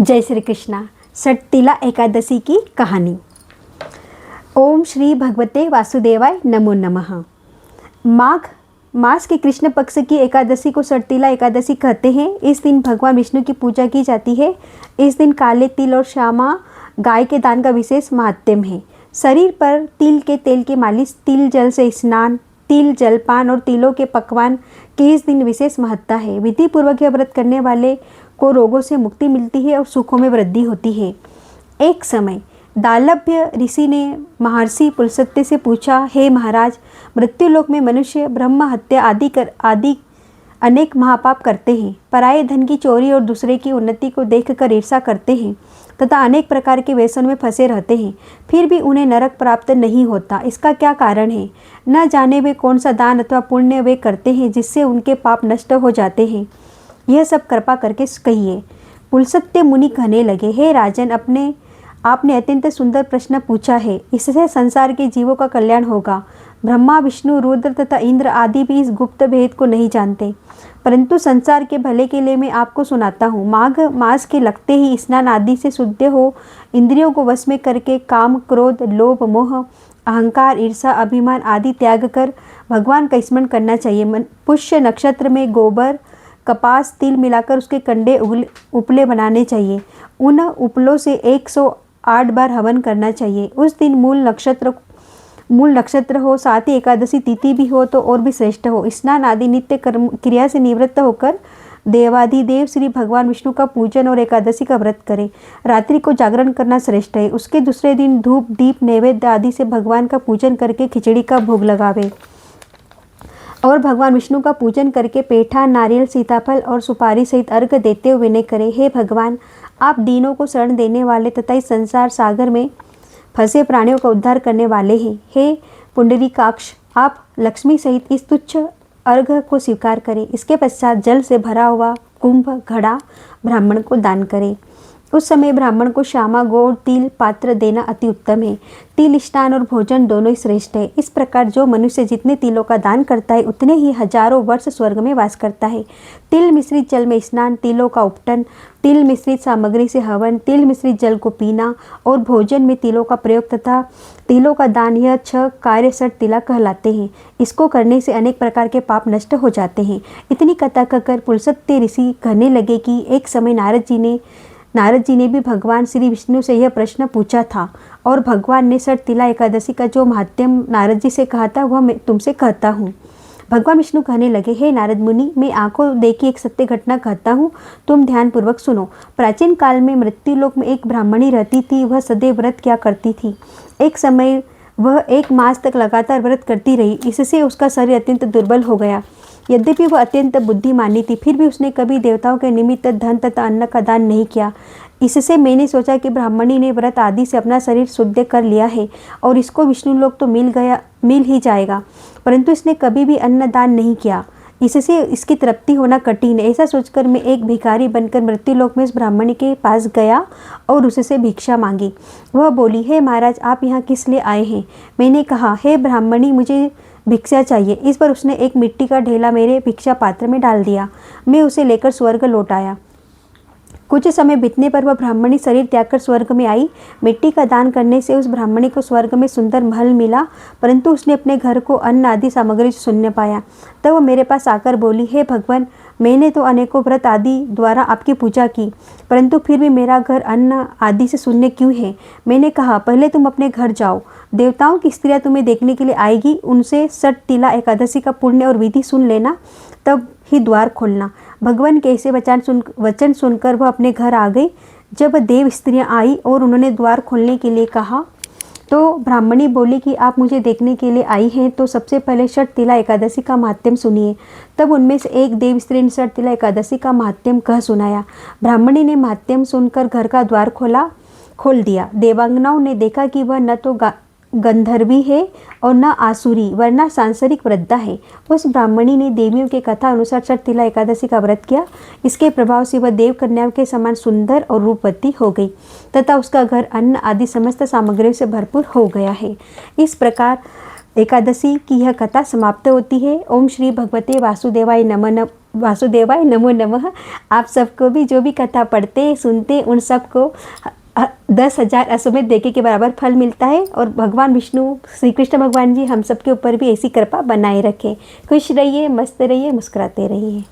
जय श्री कृष्णा। षटतिला एकादशी की कहानी। ओम श्री भगवते वासुदेवाय नमो नमः। माघ मास के कृष्ण पक्ष की एकादशी को षटतिला एकादशी कहते हैं। इस दिन भगवान विष्णु की पूजा की जाती है। इस दिन काले तिल और श्यामा गाय के दान का विशेष महात्म्य है। शरीर पर तिल के तेल की मालिश, तिल जल से स्नान, तिल जलपान और तिलों के पकवान की इस दिन विशेष महत्ता है। विधि पूर्वक यह व्रत करने वाले को रोगों से मुक्ति मिलती है और सुखों में वृद्धि होती है। एक समय दालभ्य ऋषि ने महर्षि पुलस्त्य से पूछा, हे महाराज, मृत्युलोक में मनुष्य ब्रह्म हत्या आदि अनेक महापाप करते हैं, पराये धन की चोरी और दूसरे की उन्नति को देखकर ईर्ष्या करते हैं तथा अनेक प्रकार के व्यसन में फंसे रहते हैं, फिर भी उन्हें नरक प्राप्त नहीं होता। इसका क्या कारण है? न जाने वे कौन सा दान अथवा पुण्य वे करते हैं जिससे उनके पाप नष्ट हो जाते हैं। यह सब कृपा करके कहिए। पुलस्त्य मुनि कहने लगे, हे राजन, आपने अत्यंत सुंदर प्रश्न पूछा है। इससे संसार के जीवों का कल्याण होगा। ब्रह्मा, विष्णु, रुद्र तथा इंद्र आदि भी इस गुप्त भेद को नहीं जानते, परंतु संसार के भले के लिए मैं आपको सुनाता हूँ। माघ मास के लगते ही स्नान आदि से शुद्ध हो इंद्रियों को वश में करके काम, क्रोध, लोभ, मोह, अहंकार, ईर्षा, अभिमान आदि त्याग कर भगवान का स्मरण करना चाहिए। पुष्य नक्षत्र में गोबर, कपास, तिल मिलाकर उसके कंडे उपले बनाने चाहिए। उन उपलों से 108 बार हवन करना चाहिए। उस दिन मूल नक्षत्र हो, साथ ही एकादशी तिथि भी हो तो और भी श्रेष्ठ हो। स्नान आदि नित्य कर्म क्रिया से निवृत्त होकर देवाधिदेव श्री भगवान विष्णु का पूजन और एकादशी का व्रत करें। रात्रि को जागरण करना श्रेष्ठ है। उसके दूसरे दिन धूप, दीप, नैवेद्य आदि से भगवान का पूजन करके खिचड़ी का भोग लगावे और भगवान विष्णु का पूजन करके पेठा, नारियल, सीताफल और सुपारी सहित अर्घ देते हुए विनय करें, हे भगवान, आप दीनों को शरण देने वाले तथा इस संसार सागर में फंसे प्राणियों का उद्धार करने वाले हैं। हे पुंडरीकाक्ष, आप लक्ष्मी सहित इस तुच्छ अर्घ को स्वीकार करें। इसके पश्चात जल से भरा हुआ कुंभ घड़ा ब्राह्मण को दान करें। उस समय ब्राह्मण को श्यामा गोड़ तिल पात्र देना अति उत्तम है। तिल स्नान और भोजन दोनों ही श्रेष्ठ है। इस प्रकार जो मनुष्य जितने तिलों का दान करता है उतने ही हजारों वर्ष स्वर्ग में वास करता है। तिल मिश्रित जल में स्नान, तिलों का उपटन, तिल मिश्रित सामग्री से हवन, तिल मिश्रित जल को पीना और भोजन में तिलों का प्रयोग तथा तिलों का दान, यह 6 कार्य षटतिला कहलाते हैं। इसको करने से अनेक प्रकार के पाप नष्ट हो जाते हैं। इतनी कथा कहकर पुलस्त्य ऋषि कहने लगे कि एक समय नारद जी ने भी भगवान श्री विष्णु से यह प्रश्न पूछा था और भगवान ने षटतिला एकादशी का जो महात्म्य नारद जी से कहा था वह मैं तुमसे कहता हूँ। भगवान विष्णु कहने लगे, हे नारद मुनि, मैं आंखों देखी एक सत्य घटना कहता हूँ, तुम ध्यानपूर्वक सुनो। प्राचीन काल में मृत्युलोक में एक ब्राह्मणी रहती थी। वह सदैव व्रत क्या करती थी। एक समय वह 1 मास तक लगातार व्रत करती रही। इससे उसका शरीर अत्यंत दुर्बल हो गया। यद्यपि वह अत्यंत बुद्धिमानी थी, फिर भी उसने कभी देवताओं के निमित्त धन तथा अन्न का दान नहीं किया। इससे मैंने सोचा कि ब्राह्मणी ने व्रत आदि से अपना शरीर शुद्ध कर लिया है और इसको विष्णु लोक तो मिल ही जाएगा, परंतु इसने कभी भी अन्न दान नहीं किया। इससे इसकी तृप्ति होना कठिन है। ऐसा सोचकर मैं एक भिखारी बनकर मृत्युलोक में इस ब्राह्मणी के पास गया और उससे भिक्षा मांगी। वह बोली, हे महाराज, आप यहाँ किस लिए आए हैं? मैंने कहा, हे ब्राह्मणी, मुझे भिक्षा चाहिए। इस पर उसने एक मिट्टी का ढेला मेरे भिक्षा पात्र में डाल दिया। मैं उसे लेकर स्वर्ग लौट आया। कुछ समय बीतने पर वह ब्राह्मणी शरीर त्याग कर स्वर्ग में आई। मिट्टी का दान करने से उस ब्राह्मणी को स्वर्ग में सुंदर महल मिला, परंतु उसने अपने घर को अन्न आदि सामग्री से शून्य पाया। तब वह मेरे पास आकर बोली, हे भगवान, मैंने तो अनेकों व्रत आदि द्वारा आपकी पूजा की, परंतु फिर भी मेरा घर अन्न आदि से शून्य क्यों है? मैंने कहा, पहले तुम अपने घर जाओ, देवताओं की स्त्रियां तुम्हें देखने के लिए आएगी, उनसे षटतिला एकादशी का पुण्य और विधि सुन लेना, तब ही द्वार खोलना। भगवान के ऐसे वचन सुनकर वह अपने घर आ गई। जब देव स्त्रियां आई और उन्होंने द्वार खोलने के लिए कहा तो ब्राह्मणी बोली कि आप मुझे देखने के लिए आई हैं, तो सबसे पहले षटतिला एकादशी का महात्म्य सुनिए। तब उनमें से एक देव स्त्री ने षटतिला एकादशी का महात्म्य कह सुनाया। ब्राह्मणी ने महात्म्य सुनकर घर का द्वार खोल दिया। देवांगनाओं ने देखा कि वह न तो गंधर्वी है और न आसुरी, वरना सांसारिक वृद्धा है। उस ब्राह्मणी ने देवियों के कथा अनुसार षटतिला एकादशी का व्रत किया। इसके प्रभाव से वह देव कन्याओं के समान सुंदर और रूपवती हो गई तथा उसका घर अन्न आदि समस्त सामग्रियों से भरपूर हो गया है। इस प्रकार एकादशी की यह कथा समाप्त होती है। ओम श्री भगवते वासुदेवाय वासुदेवाय नमो नमः। आप सबको भी जो भी कथा पढ़ते सुनते उन सबको 10,000 अश्वमेध देखे के बराबर फल मिलता है। और भगवान विष्णु श्री कृष्ण भगवान जी हम सबके ऊपर भी ऐसी कृपा बनाए रखें। खुश रहिए, मस्त रहिए, मुस्कुराते रहिए।